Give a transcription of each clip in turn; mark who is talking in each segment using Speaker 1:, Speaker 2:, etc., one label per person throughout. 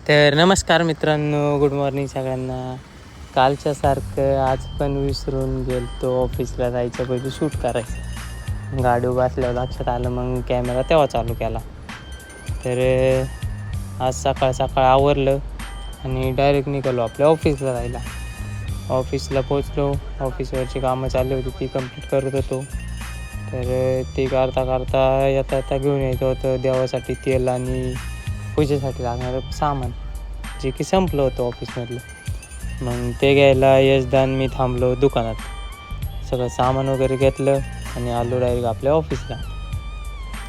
Speaker 1: तर नमस्कार मित्रांनो, गुड मॉर्निंग सगळ्यांना. कालच्यासारखं आज पण विसरून गेलो ऑफिसला जायच्या पहिले शूट करायचं. गाडी उभा असल्यावर लक्षात आलं, मग कॅमेरा तेव्हा चालू केला. तर आज सकाळ सकाळ आवरलं आणि डायरेक्ट निघालो आपल्या ऑफिसला जायला. ऑफिसला पोचलो. ऑफिसवरची कामं चालू होती ती कंप्लीट करत होतो. तर ती करता करता येता येता घेऊन यायचं होतं देवासाठी तेल आणि पूजेसाठी लागणारं सामान, जे की संपलं होतं ऑफिसमधलं. मग ते घ्यायला यशदान मी थांबलो दुकानात. सगळं सामान वगैरे घेतलं आणि आलो डायरेक्ट आपल्या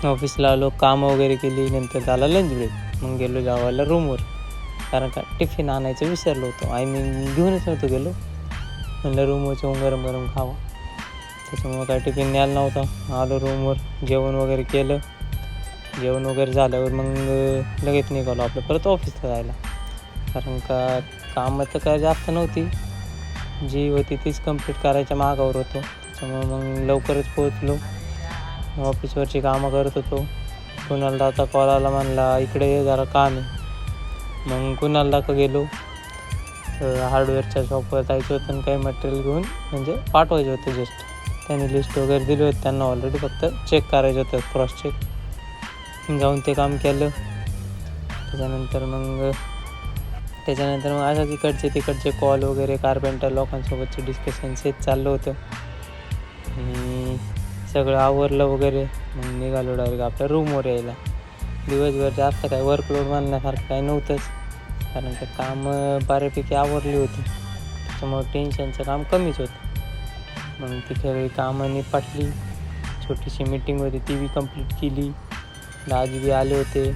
Speaker 1: ऑफिसला आलो, कामं वगैरे केली. नंतर झाला लंच ब्रेक. मग गेलो जेवायला रूमवर, कारण का टिफिन आणायचं विसरलो होतो. घेऊनच नव्हतो गेलो. म्हणलं रूमवर जेवून गरम गरम खावं, त्याच्यामुळं काय टिफिन न्यायला नव्हता. आलो रूमवर, जेवण वगैरे केलं. जेवण वगैरे झाल्यावर मग लगेच निघालो आपलं परत ऑफिसला जायला. कारण का कामं तर काय जास्त नव्हती, जी होती तीच कंप्लीट करायच्या मागावर होतो. त्याच्यामुळं मग लवकरच पोहोचलो. ऑफिसवरची कामं करत होतो. कुणाल दादा कॉल आला, म्हणला इकडे ये जरा काम आहे. मग कुणाल दादा गेलो. हार्डवेअरच्या शॉपवर जायचं होतं आणि काही मटेरियल घेऊन म्हणजे पाठवायचं होतं. जस्ट त्यांनी लिस्ट वगैरे दिली होती त्यांना, ऑलरेडी फक्त चेक करायचं होतं, क्रॉस चेक. जाऊन ते काम केलं. त्याच्यानंतर मग असं तिकडचे कॉल वगैरे कार्पेंटर लोकांसोबतचे डिस्कशन्स हेच चाललं होतं. आणि सगळं आवरलं वगैरे मग निघालो डायरेक्ट आपल्या रूमवर यायला. दिवसभर जास्त काय वर्कलोड मानण्यासारखं काही नव्हतंच, कारण का कामं बऱ्यापैकी आवरली होती. त्याच्यामुळं टेन्शनचं काम कमीच होतं. मग तिथे कामं निपाटली. छोटीशी मीटिंग होती ती बी कंप्लीट केली. दाजी बी आले होते.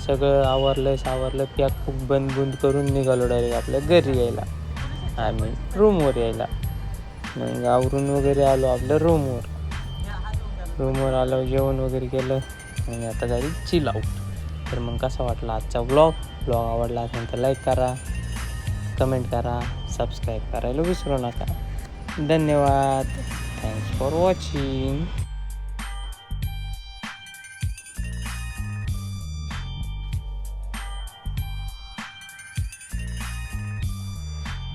Speaker 1: सगळं आवरलं पॅक बंद करून निघालो डायरेक्ट आपल्या घरी यायला, आम्ही रूमवर यायला. मग आवरून वगैरे आलो आपल्या रूमवर आलो, जेवण वगैरे केलं आणि आता झाली चिल आऊट. तर मग कसा वाटला आजचा ब्लॉग आवडला असेल तर लाईक करा, कमेंट करा, सबस्क्राईब करायला विसरू नका. धन्यवाद. Thanks for watching.